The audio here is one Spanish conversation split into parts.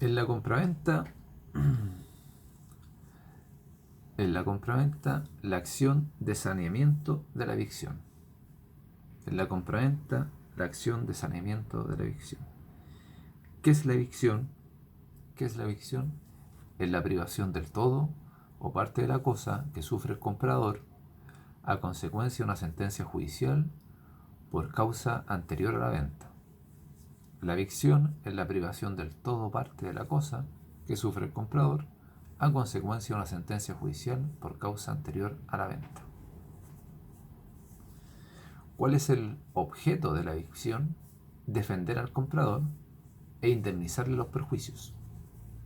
En la compraventa, la acción de saneamiento de la evicción. En la compraventa, la acción de saneamiento de la evicción. ¿Qué es la evicción? ¿Qué es la evicción? Es la privación del todo o parte de la cosa que sufre el comprador a consecuencia de una sentencia judicial por causa anterior a la venta. La evicción es la privación del todo o parte de la cosa que sufre el comprador a consecuencia de una sentencia judicial por causa anterior a la venta. ¿Cuál es el objeto de la evicción? Defender al comprador e indemnizarle los perjuicios.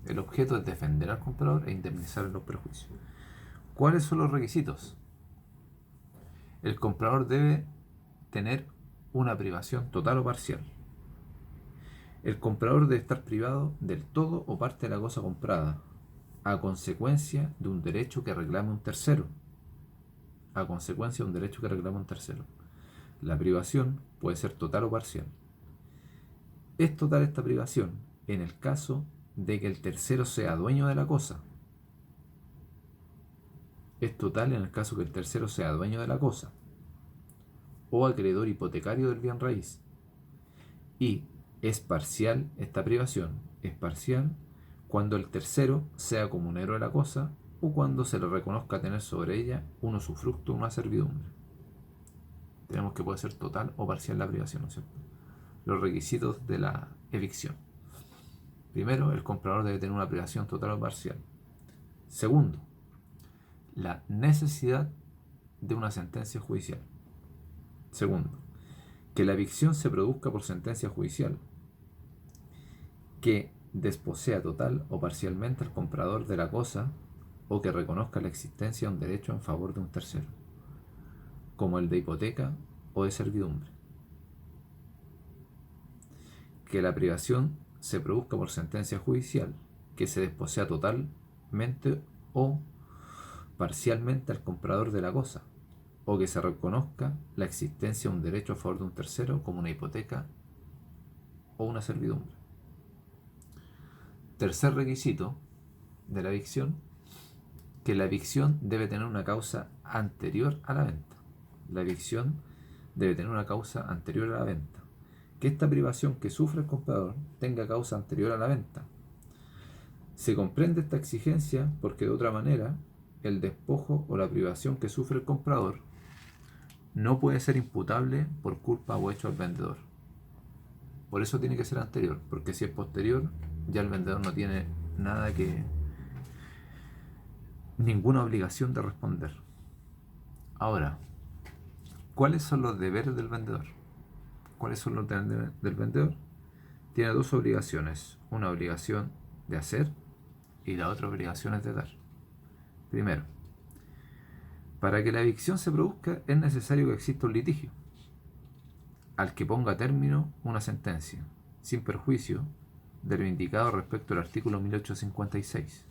El objeto es defender al comprador e indemnizarle los perjuicios. ¿Cuáles son los requisitos? El comprador debe tener una privación total o parcial. El comprador debe estar privado del todo o parte de la cosa comprada, a consecuencia de un derecho que reclame un tercero. A consecuencia de un derecho que reclame un tercero. La privación puede ser total o parcial. Es total esta privación en el caso de que el tercero sea dueño de la cosa. Es total en el caso que el tercero sea dueño de la cosa o acreedor hipotecario del bien raíz. Y es parcial esta privación, es parcial cuando el tercero sea comunero de la cosa o cuando se le reconozca tener sobre ella un usufructo o una servidumbre. Tenemos que puede ser total o parcial la privación, ¿no es cierto? Los requisitos de la evicción. Primero, el comprador debe tener una privación total o parcial. Segundo, la necesidad de una sentencia judicial. Segundo, que la evicción se produzca por sentencia judicial, que desposea total o parcialmente al comprador de la cosa o que reconozca la existencia de un derecho en favor de un tercero, como el de hipoteca o de servidumbre. Que la privación se produzca por sentencia judicial, que se desposea totalmente o parcialmente al comprador de la cosa, o que se reconozca la existencia de un derecho a favor de un tercero, como una hipoteca o una servidumbre. Tercer requisito de la evicción, que la evicción debe tener una causa anterior a la venta. La evicción debe tener una causa anterior a la venta. Que esta privación que sufre el comprador tenga causa anterior a la venta. Se comprende esta exigencia porque de otra manera el despojo o la privación que sufre el comprador no puede ser imputable por culpa o hecho al vendedor. Por eso tiene que ser anterior, porque si es posterior, ya el vendedor no tiene ninguna obligación de responder. Ahora, ¿cuáles son los deberes del vendedor? ¿Cuáles son los deberes del vendedor? Tiene dos obligaciones, una obligación de hacer y la otra obligación es de dar. Primero, para que la evicción se produzca es necesario que exista un litigio al que ponga término una sentencia, sin perjuicio de lo indicado respecto al artículo 1856.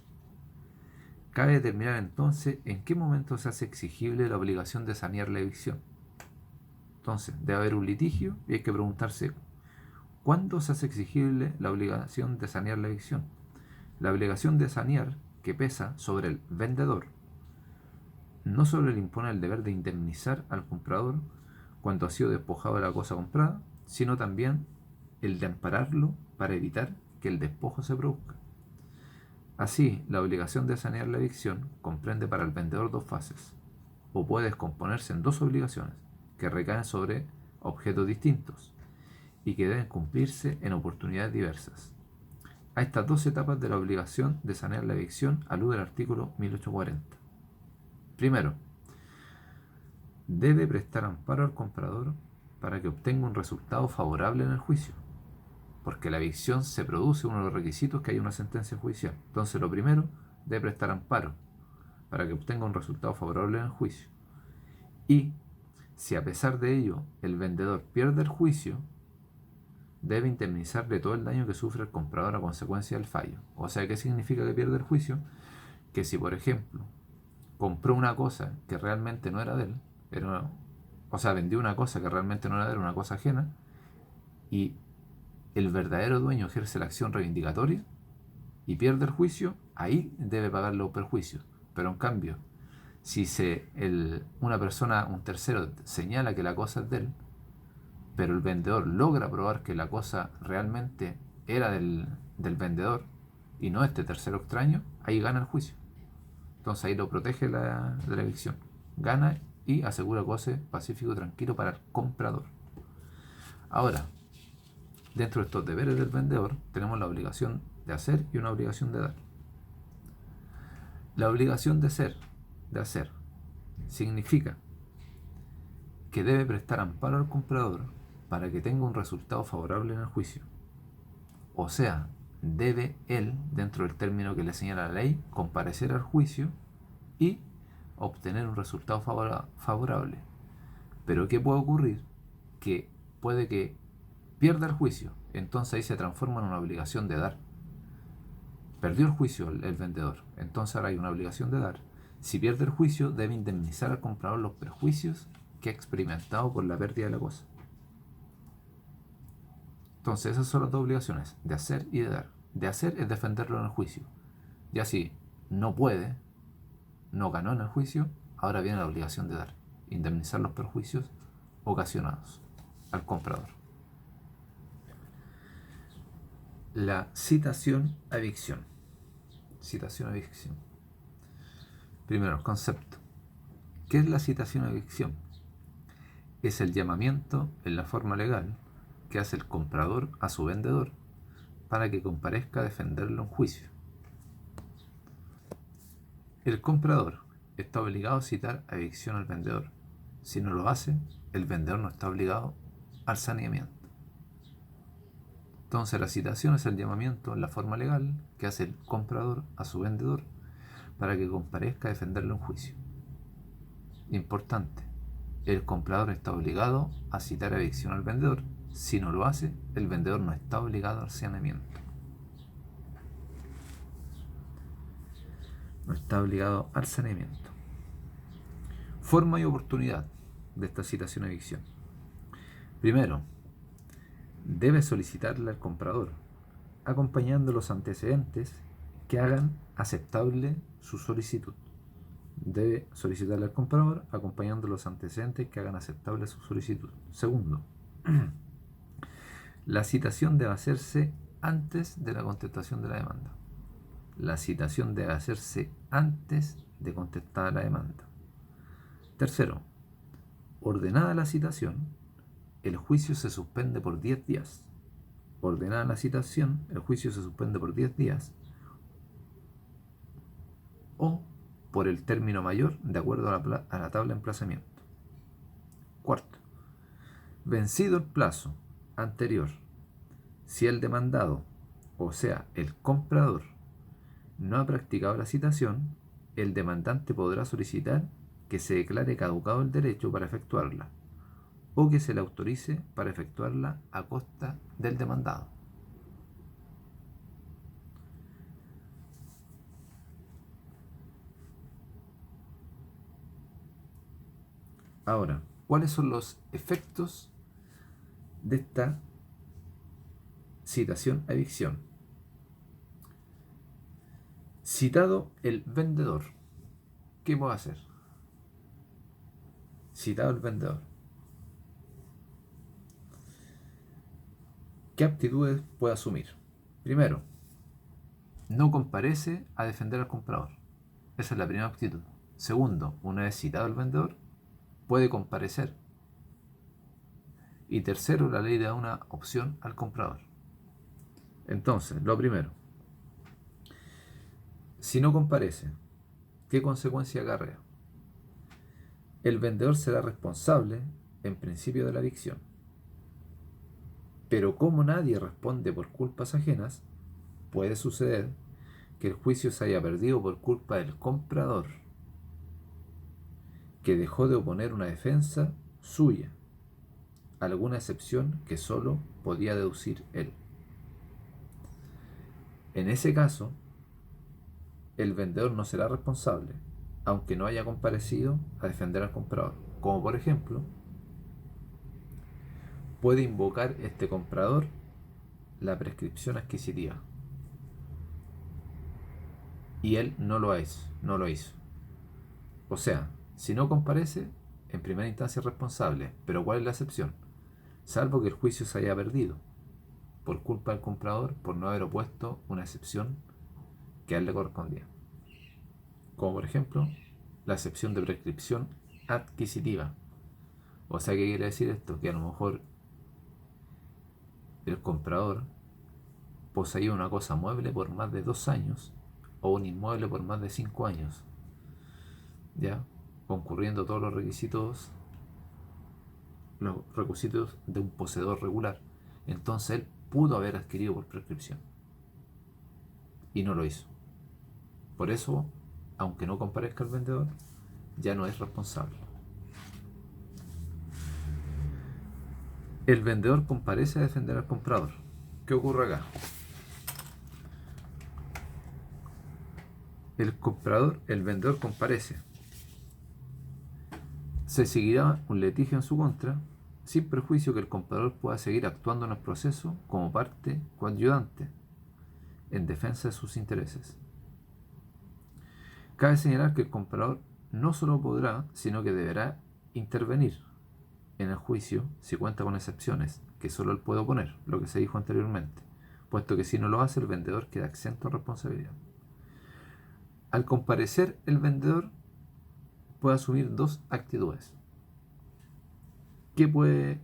Cabe determinar entonces en qué momento se hace exigible la obligación de sanear la evicción. Entonces, debe haber un litigio y hay que preguntarse ¿cuándo se hace exigible la obligación de sanear la evicción? La obligación de sanear, que pesa sobre el vendedor, no solo le impone el deber de indemnizar al comprador cuando ha sido despojado de la cosa comprada, sino también el de ampararlo para evitar que el despojo se produzca. Así, la obligación de sanear la evicción comprende para el vendedor dos fases, o puede descomponerse en dos obligaciones que recaen sobre objetos distintos y que deben cumplirse en oportunidades diversas. A estas dos etapas de la obligación de sanear la evicción alude el artículo 1840. Primero, debe prestar amparo al comprador para que obtenga un resultado favorable en el juicio, porque la evicción se produce uno de los requisitos que haya una sentencia judicial. Entonces, lo primero, debe prestar amparo para que obtenga un resultado favorable en el juicio. Y si a pesar de ello el vendedor pierde el juicio, debe indemnizarle todo el daño que sufre el comprador a consecuencia del fallo. O sea, ¿qué significa que pierde el juicio? Que si, por ejemplo, compró una cosa que realmente no era de él, vendió una cosa que realmente no era de él, una cosa ajena, y el verdadero dueño ejerce la acción reivindicatoria, y pierde el juicio, ahí debe pagar los perjuicios. Pero en cambio, si una persona, un tercero, señala que la cosa es de él, pero el vendedor logra probar que la cosa realmente era del vendedor y no este tercero extraño, ahí gana el juicio. Entonces ahí lo protege de la evicción. Gana y asegura goce pacífico y tranquilo para el comprador. Ahora, dentro de estos deberes del vendedor, tenemos la obligación de hacer y una obligación de dar. La obligación de hacer, significa que debe prestar amparo al comprador para que tenga un resultado favorable en el juicio. O sea, debe él, dentro del término que le señala la ley, comparecer al juicio y obtener un resultado favorable. Pero ¿qué puede ocurrir? Que puede que pierda el juicio, entonces ahí se transforma en una obligación de dar. Perdió el juicio el vendedor, entonces ahora hay una obligación de dar. Si pierde el juicio, debe indemnizar al comprador los perjuicios que ha experimentado por la pérdida de la cosa. Entonces esas son las dos obligaciones, de hacer y de dar. De hacer es defenderlo en el juicio. Ya si no puede, no ganó en el juicio, ahora viene la obligación de dar, indemnizar los perjuicios ocasionados al comprador. La citación a evicción. Citación a evicción. Primero, el concepto. ¿Qué es la citación a evicción? Es el llamamiento en la forma legal que hace el comprador a su vendedor para que comparezca a defenderlo en juicio. El comprador está obligado a citar a evicción al vendedor. Si no lo hace, el vendedor no está obligado al saneamiento. Entonces la citación es el llamamiento en la forma legal que hace el comprador a su vendedor para que comparezca a defenderlo en juicio. Importante, el comprador está obligado a citar a evicción al vendedor. Si no lo hace, el vendedor no está obligado al saneamiento. No está obligado al saneamiento. Forma y oportunidad de esta citación a evicción. Primero, debe solicitarle al comprador, acompañando los antecedentes que hagan aceptable su solicitud. Debe solicitarle al comprador, acompañando los antecedentes que hagan aceptable su solicitud. Segundo, la citación debe hacerse antes de la contestación de la demanda. La citación debe hacerse antes de contestar la demanda. Tercero, ordenada la citación, el juicio se suspende por 10 días. Ordenada la citación, el juicio se suspende por 10 días o por el término mayor de acuerdo a la tabla de emplazamiento. Cuarto, vencido el plazo anterior, si el demandado, o sea, el comprador, no ha practicado la citación, el demandante podrá solicitar que se declare caducado el derecho para efectuarla o que se le autorice para efectuarla a costa del demandado. Ahora, ¿cuáles son los efectos de esta citación a evicción? Citado el vendedor, ¿qué puede hacer? Citado el vendedor, ¿qué aptitudes puede asumir? Primero, no comparece a defender al comprador. Esa es la primera aptitud. Segundo, una vez citado el vendedor, puede comparecer. Y tercero, la ley da una opción al comprador. Entonces, lo primero, si no comparece, ¿qué consecuencia acarrea? El vendedor será responsable, en principio, de la evicción. Pero como nadie responde por culpas ajenas, puede suceder que el juicio se haya perdido por culpa del comprador, que dejó de oponer una defensa suya, alguna excepción que solo podía deducir él. En ese caso, el vendedor no será responsable, aunque no haya comparecido a defender al comprador. Como por ejemplo, puede invocar este comprador la prescripción adquisitiva. y él no lo hizo. O sea, si no comparece, en primera instancia es responsable. Pero ¿cuál es la excepción? Salvo que el juicio se haya perdido por culpa del comprador por no haber opuesto una excepción que a él le correspondía. Como por ejemplo, la excepción de prescripción adquisitiva. O sea, ¿qué quiere decir esto? Que a lo mejor el comprador poseía una cosa mueble por más de 2 años o un inmueble por más de 5 años, ¿ya? Concurriendo todos los requisitos de un poseedor regular. Entonces él pudo haber adquirido por prescripción y no lo hizo. Por eso, aunque no comparezca el vendedor, ya no es responsable. El vendedor comparece a defender al comprador. ¿Qué ocurre acá? El vendedor comparece. Se seguirá un litigio en su contra, sin perjuicio que el comprador pueda seguir actuando en el proceso como parte coadyuvante en defensa de sus intereses. Cabe señalar que el comprador no solo podrá, sino que deberá intervenir en el juicio si cuenta con excepciones que solo él puede oponer, lo que se dijo anteriormente, puesto que si no lo hace el vendedor queda exento de responsabilidad. Al comparecer el vendedor puede asumir 2 actitudes. ¿Qué puede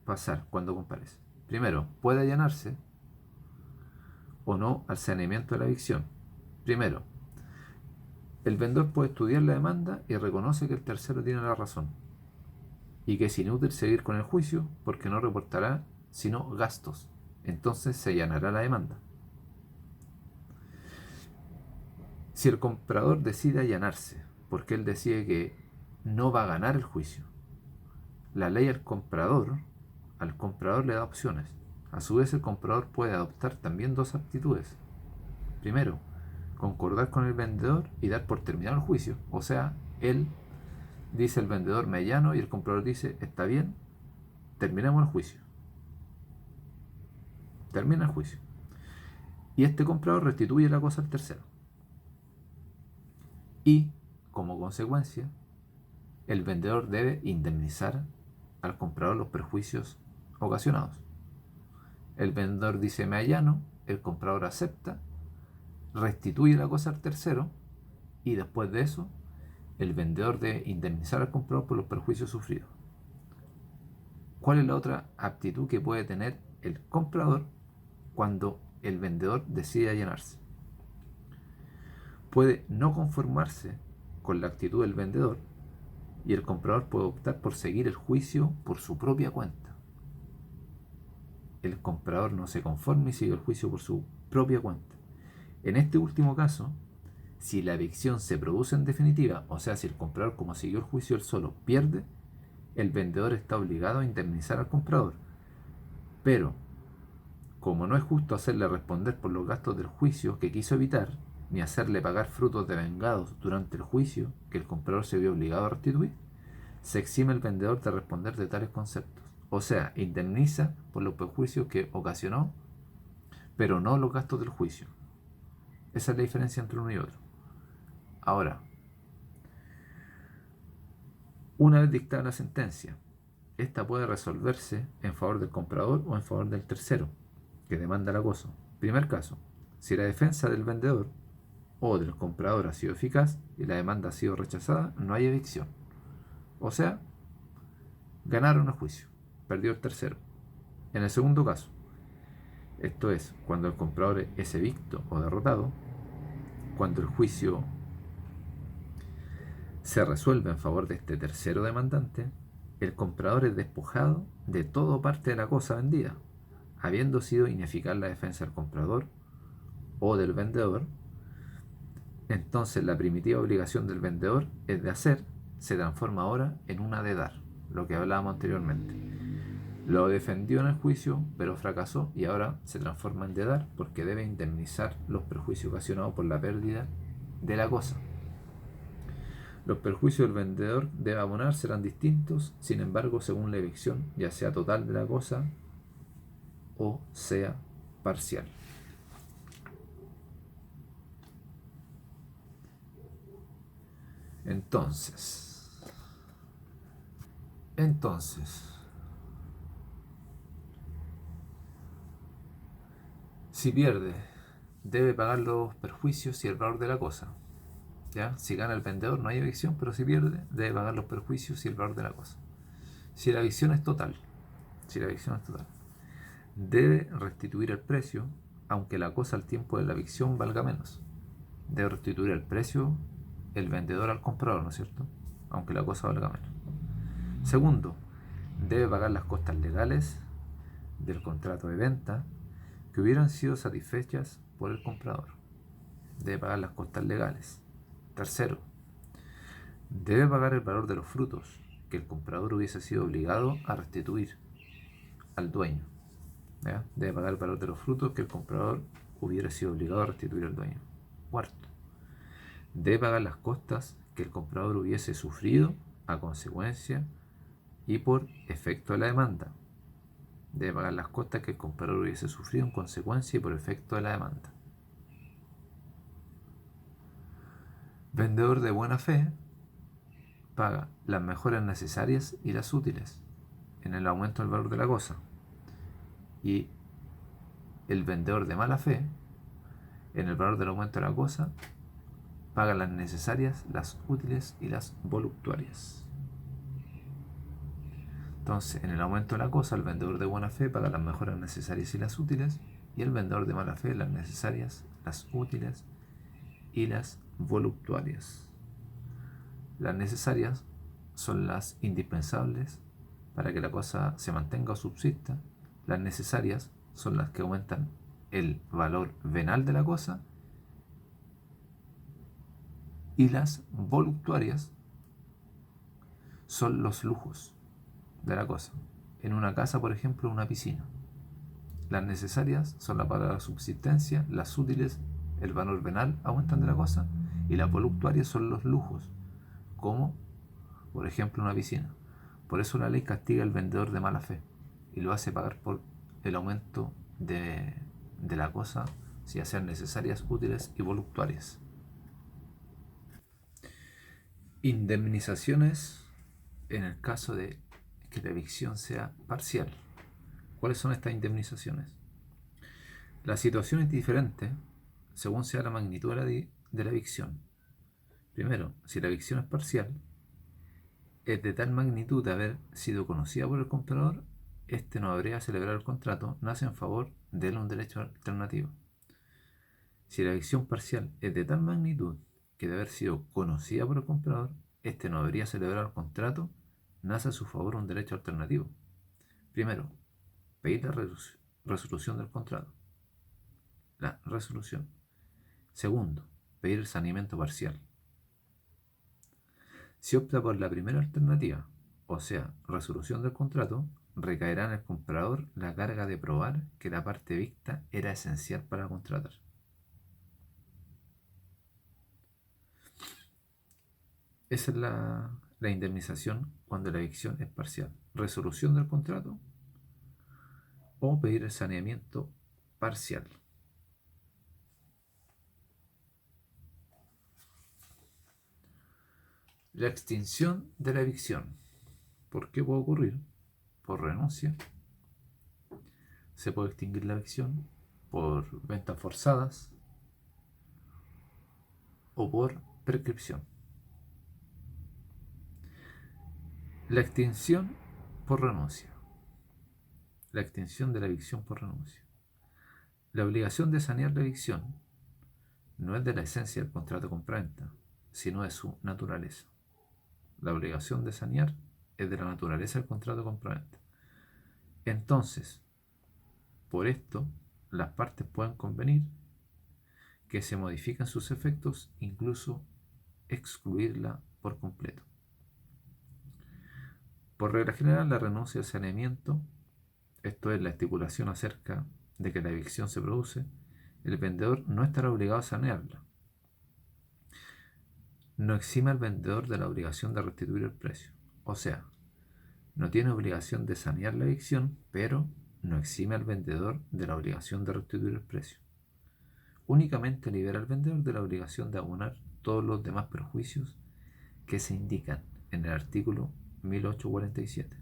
pasar cuando comparece? Primero, puede allanarse o no al saneamiento de la evicción. Primero, el vendedor puede estudiar la demanda y reconoce que el tercero tiene la razón y que es inútil seguir con el juicio porque no reportará sino gastos. Entonces se allanará la demanda. Si el comprador decide allanarse porque él decide que no va a ganar el juicio, la ley al comprador le da opciones. A su vez, el comprador puede adoptar también 2 actitudes. Primero, concordar con el vendedor y dar por terminado el juicio. O sea, él dice el vendedor me allano y el comprador dice está bien, terminemos el juicio. Termina el juicio. Y este comprador restituye la cosa al tercero. Y, como consecuencia, el vendedor debe indemnizar al comprador los perjuicios ocasionados. El vendedor dice me allano, el comprador acepta, restituye la cosa al tercero y después de eso el vendedor debe indemnizar al comprador por los perjuicios sufridos. ¿Cuál es la otra actitud que puede tener el comprador cuando el vendedor decide allanarse? Puede no conformarse con la actitud del vendedor y el comprador puede optar por seguir el juicio por su propia cuenta. El comprador no se conforma y sigue el juicio por su propia cuenta. En este último caso, si la evicción se produce en definitiva, o sea, si el comprador, como siguió el juicio él solo, pierde, el vendedor está obligado a indemnizar al comprador. Pero, como no es justo hacerle responder por los gastos del juicio que quiso evitar, ni hacerle pagar frutos devengados durante el juicio que el comprador se vio obligado a restituir, se exime el vendedor de responder de tales conceptos. O sea, indemniza por los perjuicios que ocasionó, pero no los gastos del juicio. Esa es la diferencia entre uno y otro. Ahora, una vez dictada la sentencia, esta puede resolverse en favor del comprador o en favor del tercero, que demanda el acoso. Primer caso, si la defensa del vendedor o del comprador ha sido eficaz y la demanda ha sido rechazada, no hay evicción. O sea, ganaron el juicio, perdió el tercero. En el segundo caso, esto es, cuando el comprador es evicto o derrotado, cuando el juicio se resuelve en favor de este tercero demandante, el comprador es despojado de toda o parte de la cosa vendida, habiendo sido ineficaz la defensa del comprador o del vendedor. Entonces la primitiva obligación del vendedor es de hacer, se transforma ahora en una de dar, lo que hablábamos anteriormente. Lo defendió en el juicio, pero fracasó y ahora se transforma en de dar porque debe indemnizar los perjuicios ocasionados por la pérdida de la cosa. Los perjuicios del vendedor debe abonar serán distintos, sin embargo, según la evicción, ya sea total de la cosa o sea parcial. Entonces, si pierde, debe pagar los perjuicios y el valor de la cosa. ¿Ya? Si gana el vendedor no hay evicción, pero si pierde, debe pagar los perjuicios y el valor de la cosa. Si la evicción es total, debe restituir el precio, aunque la cosa al tiempo de la evicción valga menos. Debe restituir el precio el vendedor al comprador, ¿no es cierto? Aunque la cosa valga menos. Segundo, debe pagar las costas legales del contrato de venta que hubieran sido satisfechas por el comprador. Debe pagar las costas legales. Tercero, debe pagar el valor de los frutos que el comprador hubiese sido obligado a restituir al dueño. ¿Ya? Debe pagar el valor de los frutos que el comprador hubiera sido obligado a restituir al dueño. Cuarto, debe pagar las costas que el comprador hubiese sufrido a consecuencia y por efecto de la demanda. Debe pagar las costas que el comprador hubiese sufrido en consecuencia y por efecto de la demanda. Vendedor de buena fe paga las mejoras necesarias y las útiles en el aumento del valor de la cosa. Y el vendedor de mala fe, en el valor del aumento de la cosa, paga las necesarias, las útiles y las voluptuarias. Entonces, en el aumento de la cosa, el vendedor de buena fe paga las mejoras necesarias y las útiles, y el vendedor de mala fe las necesarias, las útiles y las voluptuarias. Las necesarias son las indispensables para que la cosa se mantenga o subsista. Las necesarias son las que aumentan el valor venal de la cosa. Y las voluptuarias son los lujos de la cosa. En una casa, por ejemplo, una piscina. Las necesarias son la para la subsistencia, las útiles, el valor venal aumentan de la cosa, y las voluptuarias son los lujos, como por ejemplo una piscina. Por eso la ley castiga al vendedor de mala fe y lo hace pagar por el aumento de la cosa, si sean necesarias, útiles y voluptuarias. Indemnizaciones en el caso de que la evicción sea parcial. ¿Cuáles son estas indemnizaciones? La situación es diferente según sea la magnitud de la evicción. Primero, si la evicción es parcial, es de tal magnitud de haber sido conocida por el comprador, este no habría celebrar el contrato, nace en favor de él un derecho alternativo. Si la evicción parcial es de tal magnitud que de haber sido conocida por el comprador, este no habría celebrar el contrato, nace a su favor un derecho alternativo. Primero, pedir la resolución del contrato. La resolución. Segundo, pedir el saneamiento parcial. Si opta por la primera alternativa, o sea, resolución del contrato, recaerá en el comprador la carga de probar que la parte evicta era esencial para contratar. Esa es la indemnización cuando la evicción es parcial. Resolución del contrato o pedir el saneamiento parcial. La extinción de la evicción. ¿Por qué puede ocurrir? Por renuncia. Se puede extinguir la evicción por ventas forzadas o por prescripción. La extinción por renuncia. La extinción de la evicción por renuncia. La obligación de sanear la evicción no es de la esencia del contrato de compraventa, sino de su naturaleza. La obligación de sanear es de la naturaleza del contrato de compraventa. Entonces, por esto, las partes pueden convenir que se modifiquen sus efectos, incluso excluirla por completo. Por regla general, la renuncia al saneamiento, esto es la estipulación acerca de que la evicción se produce, el vendedor no estará obligado a sanearla. No exime al vendedor de la obligación de restituir el precio. O sea, no tiene obligación de sanear la evicción, pero no exime al vendedor de la obligación de restituir el precio. Únicamente libera al vendedor de la obligación de abonar todos los demás perjuicios que se indican en el artículo 1847.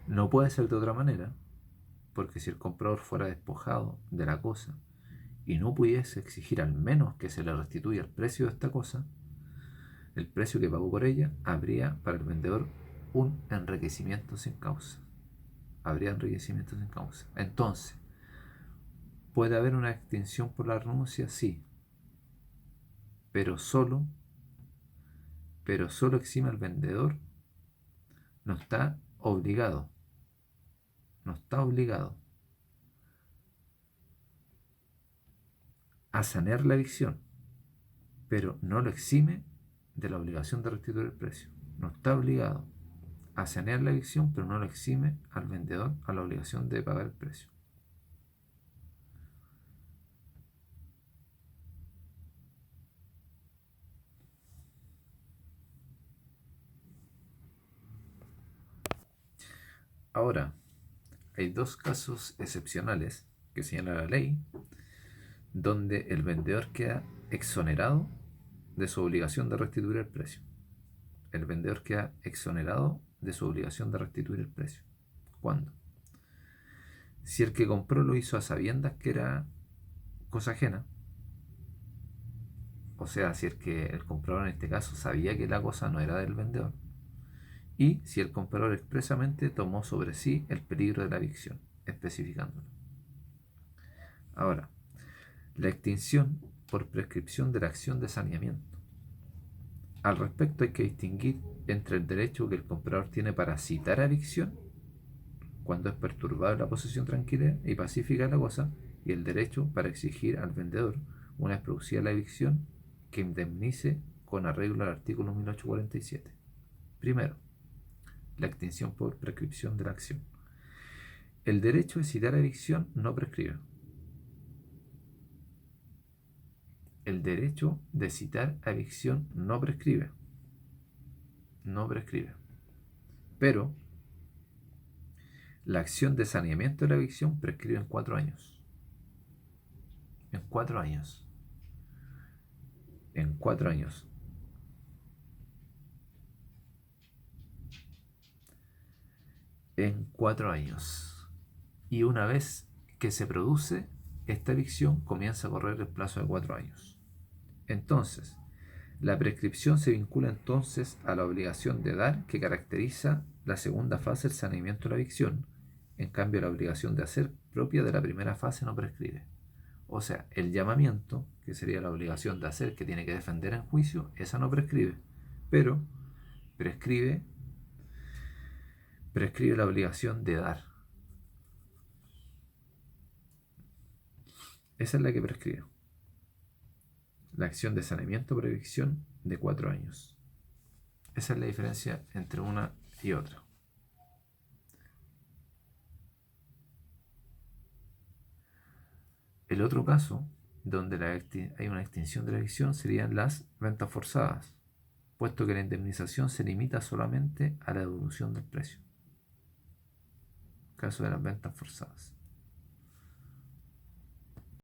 No puede ser de otra manera, porque si el comprador fuera despojado de la cosa y no pudiese exigir al menos que se le restituya el precio de esta cosa, el precio que pagó por ella, habría para el vendedor un enriquecimiento sin causa. Habría enriquecimiento sin causa. Entonces, ¿puede haber una extinción por la renuncia? Sí, pero solo exime al vendedor, no está obligado, a sanear la evicción, pero no lo exime de la obligación de restituir el precio. No está obligado a sanear la evicción, pero no lo exime al vendedor a la obligación de pagar el precio. Ahora, hay dos casos excepcionales que señala la ley, donde el vendedor queda exonerado de su obligación de restituir el precio. El vendedor queda exonerado de su obligación de restituir el precio. ¿Cuándo? Si el que compró lo hizo a sabiendas que era cosa ajena, o sea, si el comprador en este caso sabía que la cosa no era del vendedor, y si el comprador expresamente tomó sobre sí el peligro de la evicción, especificándolo. Ahora, la extinción por prescripción de la acción de saneamiento. Al respecto hay que distinguir entre el derecho que el comprador tiene para citar a evicción, cuando es perturbada la posesión tranquila y pacífica de la cosa, y el derecho para exigir al vendedor, una vez producida la evicción, que indemnice con arreglo al artículo 1847. Primero, la extinción por prescripción de la acción. El derecho de citar a evicción no prescribe. El derecho de citar a evicción no prescribe. No prescribe. Pero la acción de saneamiento de la evicción prescribe en 4 años. En 4 años. En 4 años. En 4 años. Y una vez que se produce esta evicción, comienza a correr el plazo de 4 años. Entonces, la prescripción se vincula entonces a la obligación de dar que caracteriza la segunda fase del saneamiento de la evicción. En cambio, la obligación de hacer propia de la primera fase no prescribe. O sea, el llamamiento, que sería la obligación de hacer que tiene que defender en juicio, esa no prescribe. Pero prescribe la obligación de dar. Esa es la que prescribe. La acción de saneamiento por evicción de 4 años. Esa es la diferencia entre una y otra. El otro caso, donde hay una extinción de la evicción, serían las ventas forzadas, puesto que la indemnización se limita solamente a la devolución del precio. Caso de las ventas forzadas.